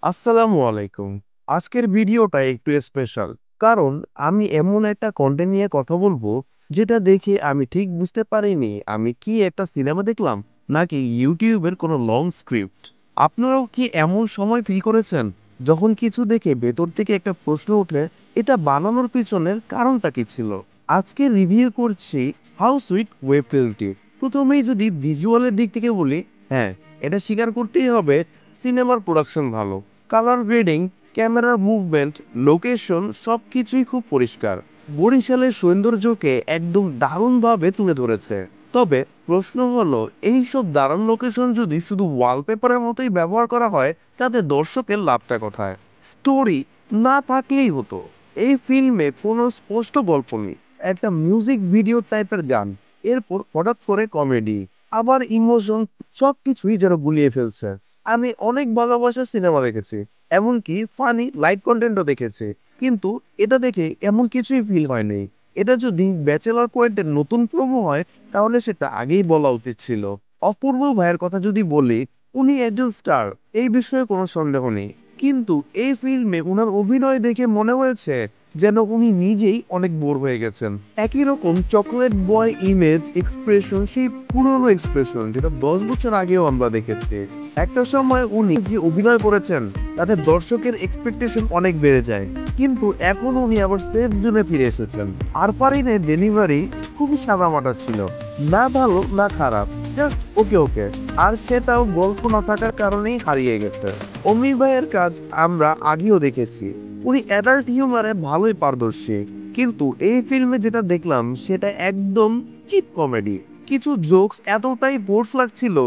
আসসালামু আলাইকুম। আজকের ভিডিওটা একটু স্পেশাল। কারণ আমি এমন একটা কনটেন্ট নিয়ে কথা বলবো, যেটা দেখে আমি ঠিক বুঝতে পারিনি আমি কি একটা সিনেমা দেখলাম নাকি ইউটিউবের কোনো লং স্ক্রিপ্ট। আপনারাও কি এমন সময় ফিল করেছেন যখন কিছু দেখে ভেতর থেকে একটা প্রশ্ন ওঠে, এটা বানানোর পিছনের কারণটা কি ছিল? আজকে রিভিউ করছি হাউ সুইট ওয়েব ফিল্মটি। প্রথমেই যদি ভিজুয়ালের দিক থেকে বলি, হ্যাঁ, এটা স্বীকার করতেই হবে, সিনেমার প্রোডাকশন ভালো। কালার গ্রেডিং, ক্যামেরার মুভমেন্ট, লোকেশন সবকিছুই খুব পরিষ্কার। বরিশালের সৌন্দর্যকে একদম দারুণভাবে তুলে ধরেছে। তবে প্রশ্ন হলো, এই সব দারুণ লোকেশন যদি শুধু ওয়ালপেপারের মতোই ব্যবহার করা হয়, তাতে দর্শকের লাভটা কোথায়? স্টোরি না থাকলেই হতো। এই ফিল্মে কোনো স্পষ্ট গল্প নেই, একটা মিউজিক ভিডিও টাইপের গান, এরপর হঠাৎ করে কমেডি, আবার ইমোশন, সবকিছুই যেন গুলিয়ে ফেলছে। আমি অনেক ভালোবাসার সিনেমা দেখেছি, এমনকি ফানি লাইট কন্টেন্টও দেখেছি, কিন্তু এটা দেখে এমন কিছুই ফিল হয়নি। এটা যদি ব্যাচেলর পয়েন্টের নতুন প্রোমো হয়, তাহলে সেটা আগেই বলা উচিত ছিল। অপূর্ব ভাইয়ের কথা যদি বলি, উনি একজন স্টার, এই বিষয়ে কোনো সন্দেহ নেই, কিন্তু এই ফিল্মে উনার অভিনয় দেখে মনে হয়েছে যেন উনি নিজেই অনেক বোর হয়ে গেছেন। একই রকম চকলেট বয় ইমেজ এক্সপ্রেশন, সেই পুরনো এক্সপ্রেশন যেটা 10 বছর আগেও আমরা দেখেছি। একটা সময় উনি যে অভিনয় করেছেন, তাতে দর্শকের এক্সপেকটেশন অনেক বেড়ে যায়, কিন্তু এখন উনি আবার সেফ জোনে ফিরে এসেছেন। আরফারিনের ডেলিভারি খুবই সাদামাটা ছিল, না ভালো না খারাপ, জাস্ট ওকে ওকে। আর সেটাও গল্প না থাকার কারণেই হারিয়ে গেছে। অমি ভাইয়ের কাজ আমরা আগেও দেখেছি, উনি অ্যাডাল্ট হিউমারে ভালোই পারদর্শী, কিন্তু এই ফিল্মে যেটা দেখলাম সেটা একদম চিপ কমেডি। কিছু জোকস এতটাই বোর্স লাগছিল,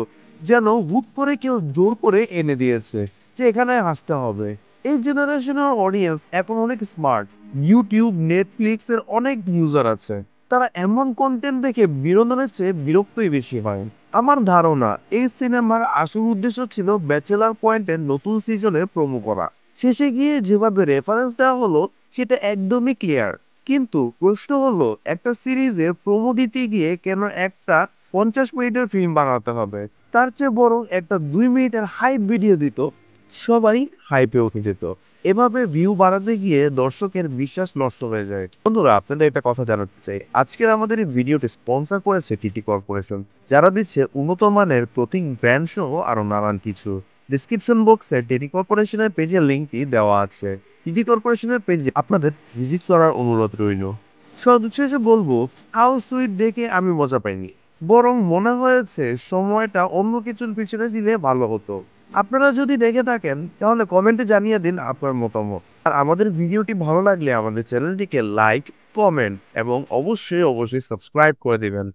যেন হুট করে কেউ জোর করে এনে দিয়েছে যে এখানে হাসতে হবে। এই জেনারেশনের অডিয়েন্স এখন অনেক স্মার্ট, ইউটিউব নেটফ্লিক্স এর অনেক ইউজার আছে, তারা এমন কন্টেন্ট দেখে বিনোদনের চেয়ে বিরক্তই বেশি হয়। আমার ধারণা এই সিনেমার আসল উদ্দেশ্য ছিল ব্যাচেলার পয়েন্টের নতুন সিজনের প্রোমো করা। শেষে গিয়ে যেভাবে রেফারেন্স দেওয়া হলো সেটা একদমই ক্লিয়ার, কিন্তু প্রশ্ন হলো, একটা সিরিজের প্রোমো দিতে গিয়ে কেন একটা 50 মিনিটের ফিল্ম বানাতে হবে? তার চেয়ে বরং একটা 2 মিনিটের হাইপ ভিডিও দিত, সবাই হাইপে উঠে যেত। এভাবে ভিউ বাড়াতে গিয়ে দর্শকের বিশ্বাস নষ্ট হয়ে যায়। বন্ধুরা, আপনাদের একটা কথা জানাতে চাই, আজকের আমাদের এই ভিডিওটি স্পন্সর করেছে টিটি কর্পোরেশন, যারা দিচ্ছে উন্নত মানের প্রোটিন ব্র্যান্ড সহ আরো নানান কিছু। ডিসক্রিপশন বক্সে টিটি কর্পোরেশনের পেজের লিঙ্কটি দেওয়া আছে। টিটি কর্পোরেশনের পেজে আপনাদের ভিজিট করার অনুরোধ রইল। সবশেষে বলবো, হাউ সুইট দেখে আমি মজা পাইনি, বরং মনে হয়েছে সময়টা অন্য কিছুর পিছনে দিলে ভালো হতো। আপনারা যদি দেখে থাকেন তাহলে কমেন্টে জানিয়ে দিন আপনার মতামত। আর আমাদের ভিডিওটি ভালো লাগলে আমাদের চ্যানেলটিকে লাইক, কমেন্ট এবং অবশ্যই অবশ্যই সাবস্ক্রাইব করে দিবেন।